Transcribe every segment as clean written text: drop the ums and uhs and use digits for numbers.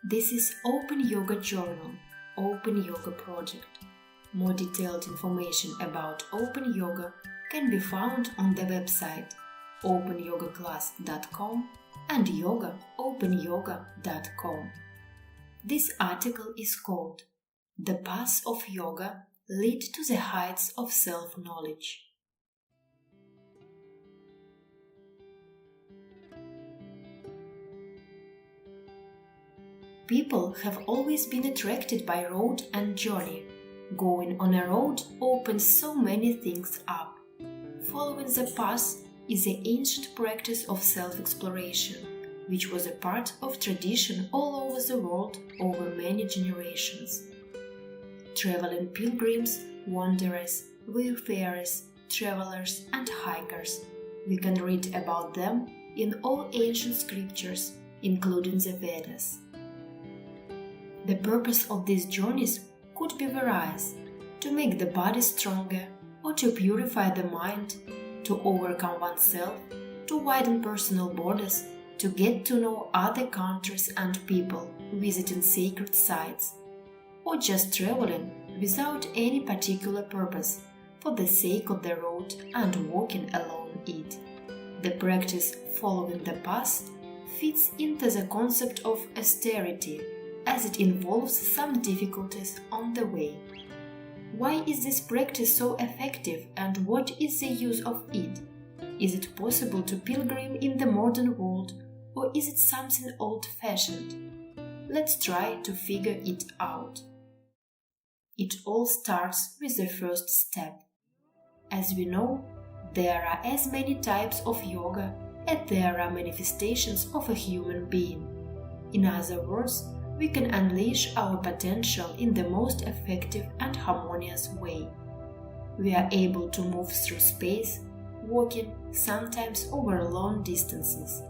This is OpenYogaJournal, Open Yoga project. More detailed information about Open Yoga can be found on the website OpenYogaClass.com and OpenYoga.com. This article is called "The Paths of Yoga Lead to the Heights of Self-Knowledge." People have always been attracted by road and journey. Going on a road opens so many things up. Following the path is the ancient practice of self-exploration, which was a part of tradition all over the world over many generations. Traveling pilgrims, wanderers, wayfarers, travelers and hikers. We can read about them in all ancient scriptures, including the Vedas. The purpose of these journeys could be various: to make the body stronger, or to purify the mind, to overcome oneself, to widen personal borders, to get to know other countries and people, visiting sacred sites, or just traveling without any particular purpose, for the sake of the road and walking along it. The practice following the path fits into the concept of austerity, as it involves some difficulties on the way. Why is this practice so effective, and what is the use of it? Is it possible to pilgrim in the modern world, or is it something old-fashioned? Let's try to figure it out. It all starts with the first step. As we know, there are as many types of yoga as there are manifestations of a human being. In other words, we can unleash our potential in the most effective and harmonious way. We are able to move through space, walking sometimes over long distances.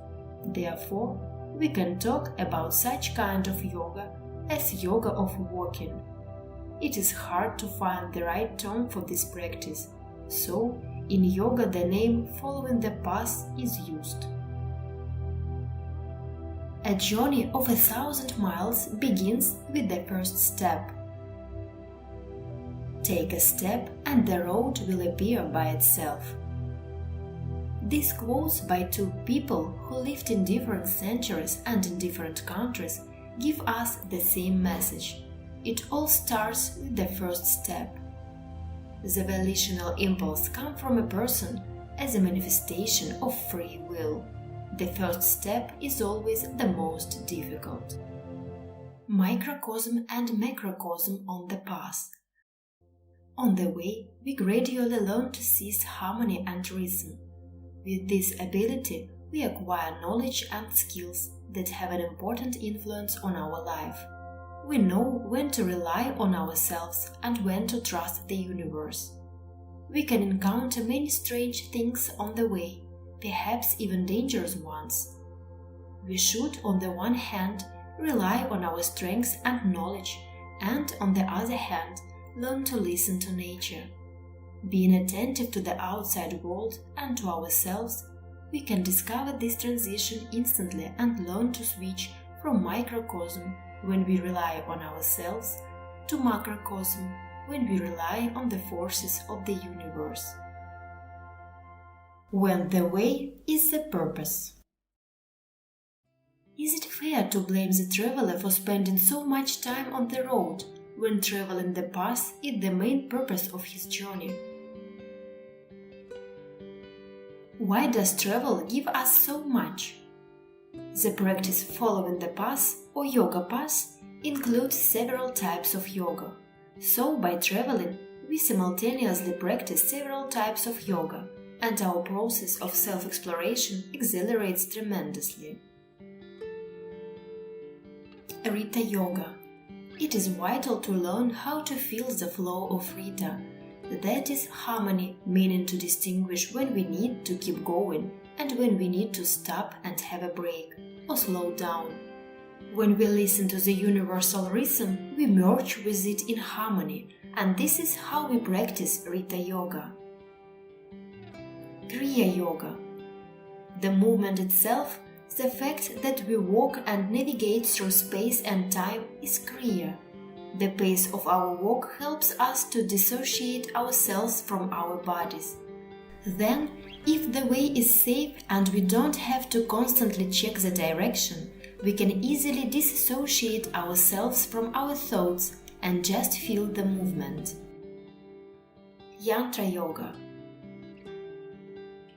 Therefore, we can talk about such kind of yoga as yoga of walking. It is hard to find the right term for this practice, so in yoga the name following the path is used. A journey of 1,000 miles begins with the first step. Take a step and the road will appear by itself. These quotes by two people who lived in different centuries and in different countries give us the same message. It all starts with the first step. The volitional impulse comes from a person as a manifestation of free will. The first step is always the most difficult. Microcosm and macrocosm on the path. On the way, we gradually learn to seize harmony and rhythm. With this ability, we acquire knowledge and skills that have an important influence on our life. We know when to rely on ourselves and when to trust the universe. We can encounter many strange things on the way, perhaps even dangerous ones. We should, on the one hand, rely on our strength and knowledge, and on the other hand, learn to listen to nature. Being attentive to the outside world and to ourselves, we can discover this transition instantly and learn to switch from microcosm when we rely on ourselves to macrocosm when we rely on the forces of the universe. When the way is the purpose. Is it fair to blame the traveler for spending so much time on the road when traveling the path is the main purpose of his journey? Why does travel give us so much? The practice following the path or yoga path includes several types of yoga. So by traveling, we simultaneously practice several types of yoga, and our process of self-exploration accelerates tremendously. Rita Yoga. It is vital to learn how to feel the flow of Rita. That is harmony, meaning to distinguish when we need to keep going and when we need to stop and have a break or slow down. When we listen to the universal rhythm, we merge with it in harmony, and this is how we practice Rita Yoga. Kriya Yoga. The movement itself The fact that we walk and navigate through space and time is clear. The pace of our walk helps us to dissociate ourselves from our bodies. Then, if the way is safe and we don't have to constantly check the direction, we can easily disassociate ourselves from our thoughts and just feel the movement. Yantra Yoga.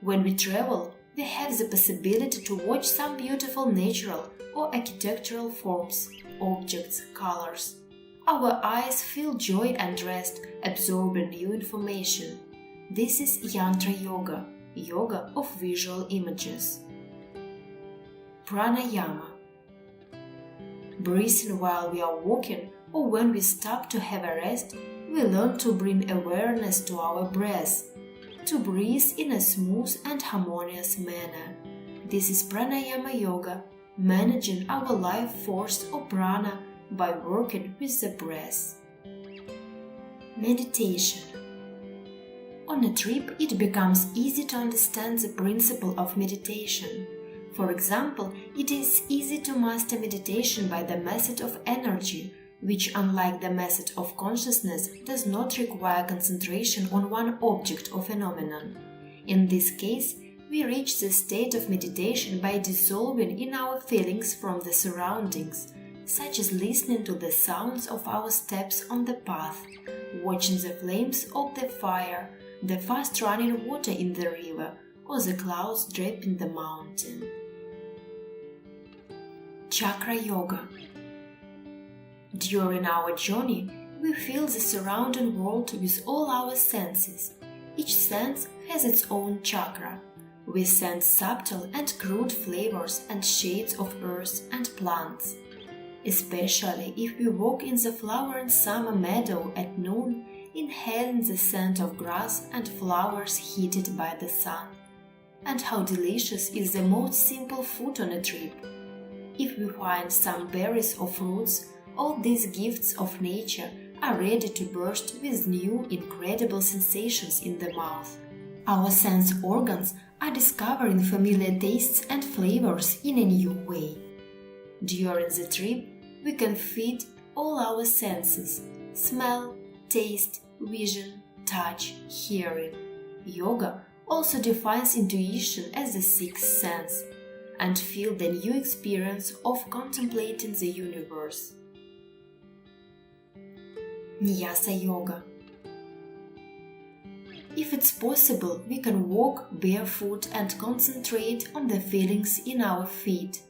When we travel, we have the possibility to watch some beautiful natural or architectural forms, objects, colors. Our eyes feel joy and rest, absorbing new information. This is Yantra Yoga, yoga of visual images. Pranayama. Breathing while we are walking or when we stop to have a rest, we learn to bring awareness to our breath, to breathe in a smooth and harmonious manner. This is Pranayama Yoga, managing our life force or prana by working with the breath. Meditation. On a trip, it becomes easy to understand the principle of meditation. For example, it is easy to master meditation by the method of energy, which, unlike the method of consciousness, does not require concentration on one object or phenomenon. In this case, we reach the state of meditation by dissolving in our feelings from the surroundings, such as listening to the sounds of our steps on the path, watching the flames of the fire, the fast-running water in the river, or the clouds draping the mountain. Chakra Yoga. During our journey, we feel the surrounding world with all our senses. Each sense has its own chakra. We sense subtle and crude flavors and shades of earth and plants. Especially if we walk in the flowering summer meadow at noon, inhaling the scent of grass and flowers heated by the sun. And how delicious is the most simple food on a trip! If we find some berries or fruits, all these gifts of nature are ready to burst with new, incredible sensations in the mouth. Our sense organs are discovering familiar tastes and flavors in a new way. During the trip, we can feed all our senses: smell, taste, vision, touch, hearing. Yoga also defines intuition as the sixth sense, and feel the new experience of contemplating the universe. Nyasa Yoga. If it's possible, we can walk barefoot and concentrate on the feelings in our feet.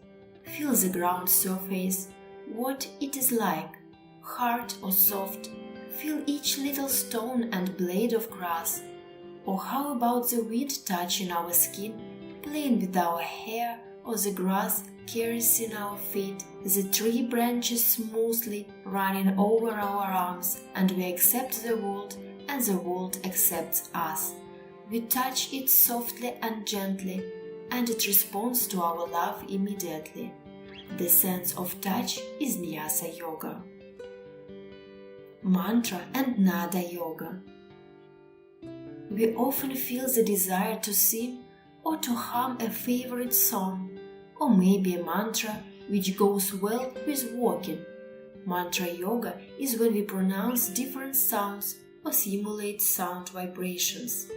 Feel the ground surface, what it is like, hard or soft. Feel each little stone and blade of grass. Or how about the wind touching our skin, playing with our hair, or the grass caressing our feet, the tree branches smoothly running over our arms, and we accept the world and the world accepts us. We touch it softly and gently, and it responds to our love immediately. The sense of touch is Nyasa Yoga. Mantra and Nada Yoga. We often feel the desire to sing or to hum a favorite song, or maybe a mantra which goes well with walking. Mantra yoga is when we pronounce different sounds or simulate sound vibrations.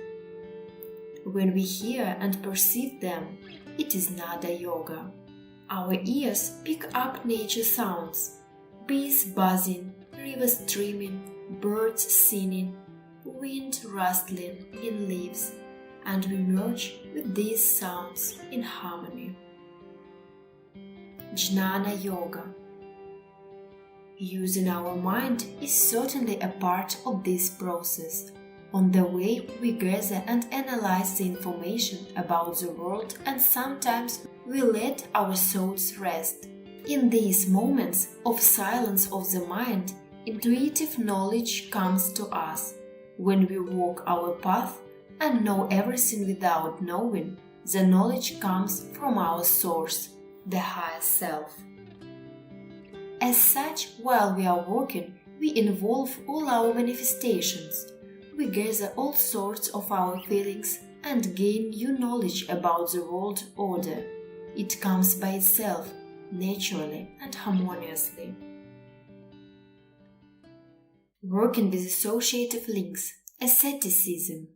When we hear and perceive them, it is Nada Yoga. Our ears pick up nature sounds: bees buzzing, rivers streaming, birds singing, wind rustling in leaves, and we merge with these sounds in harmony. Jnana Yoga. Using our mind is certainly a part of this process. On the way, we gather and analyze the information about the world, and sometimes we let our thoughts rest. In these moments of silence of the mind, intuitive knowledge comes to us. When we walk our path and know everything without knowing, the knowledge comes from our source, the higher self. As such, while we are walking, we involve all our manifestations. We gather all sorts of our feelings and gain new knowledge about the world order. It comes by itself, naturally and harmoniously. Working with associative links, Asceticism.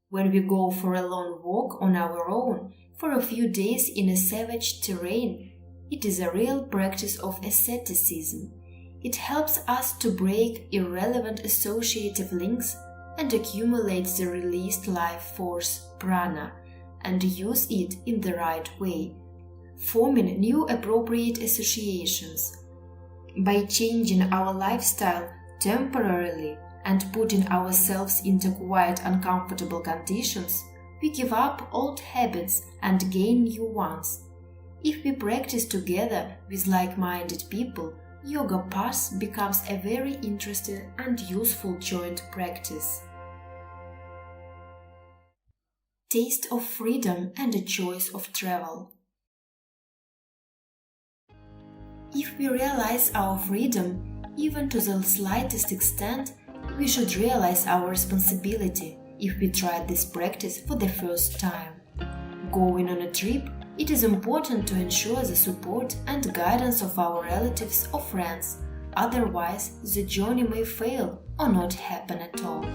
When we go for a long walk on our own for a few days in a savage terrain, it is a real practice of asceticism. It helps us to break irrelevant associative links and accumulate the released life force, prana, and use it in the right way, forming new appropriate associations. By changing our lifestyle temporarily and putting ourselves into quite uncomfortable conditions, we give up old habits and gain new ones. If we practice together with like-minded people, yoga path becomes a very interesting and useful joint practice. Taste of freedom and a choice of travel. If we realize our freedom, even to the slightest extent, we should realize our responsibility if we try this practice for the first time. Going on a trip, it is important to ensure the support and guidance of our relatives or friends, otherwise the journey may fail or not happen at all.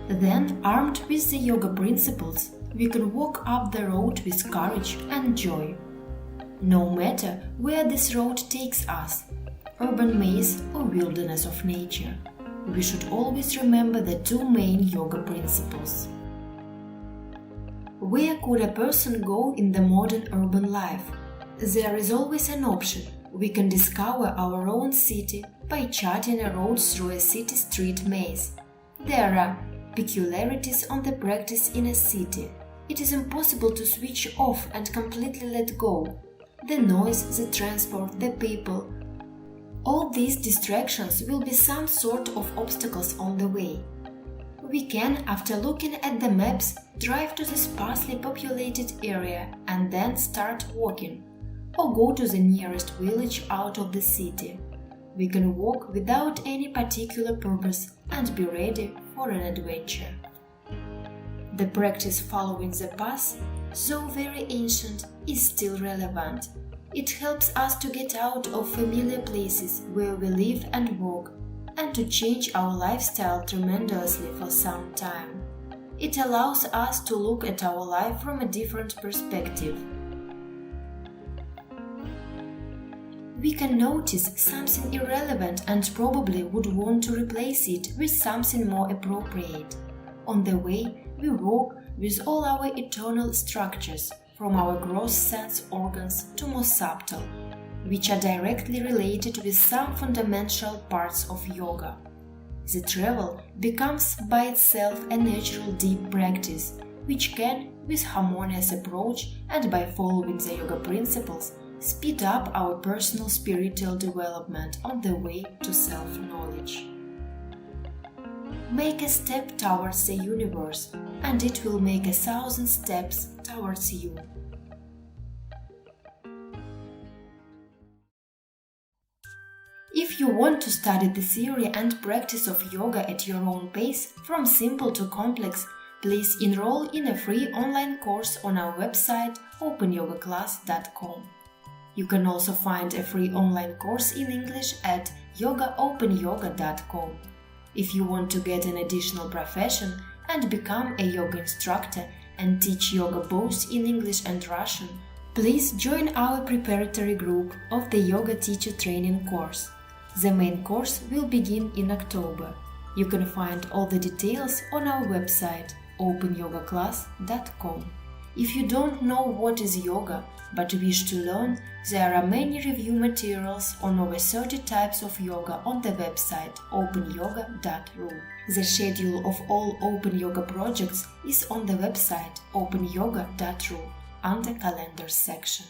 Then, armed with the yoga principles, we can walk up the road with courage and joy. No matter where this road takes us, urban maze or wilderness of nature, we should always remember the two main yoga principles. Where could a person go in the modern urban life? There is always an option. We can discover our own city by charting a road through a city street maze. There are peculiarities on the practice in a city. It is impossible to switch off and completely let go. The noise, the transport, the people. All these distractions will be some sort of obstacles on the way. We can, after looking at the maps, drive to the sparsely populated area and then start walking, or go to the nearest village out of the city. We can walk without any particular purpose and be ready for an adventure. The practice following the path, though very ancient, is still relevant. It helps us to get out of familiar places where we live and work, and to change our lifestyle tremendously for some time. It allows us to look at our life from a different perspective. We can notice something irrelevant and probably would want to replace it with something more appropriate. On the way, we walk with all our eternal structures, from our gross sense organs to more subtle, which are directly related with some fundamental parts of yoga. The travel becomes by itself a natural deep practice, which can, with harmonious approach and by following the yoga principles, speed up our personal spiritual development on the way to self-knowledge. Make a step towards the universe, and it will make 1,000 steps towards you. If you want to study the theory and practice of yoga at your own pace, from simple to complex, please enroll in a free online course on our website OpenYogaClass.com. You can also find a free online course in English at OpenYoga.com. If you want to get an additional profession and become a yoga instructor and teach yoga both in English and Russian, please join our preparatory group of the Yoga Teacher Training course. The main course will begin in October. You can find all the details on our website OpenYogaClass.com. If you don't know what is yoga but wish to learn, there are many review materials on over 30 types of yoga on the website openyoga.ru. The schedule of all Open Yoga projects is on the website openyoga.ru under Calendar section.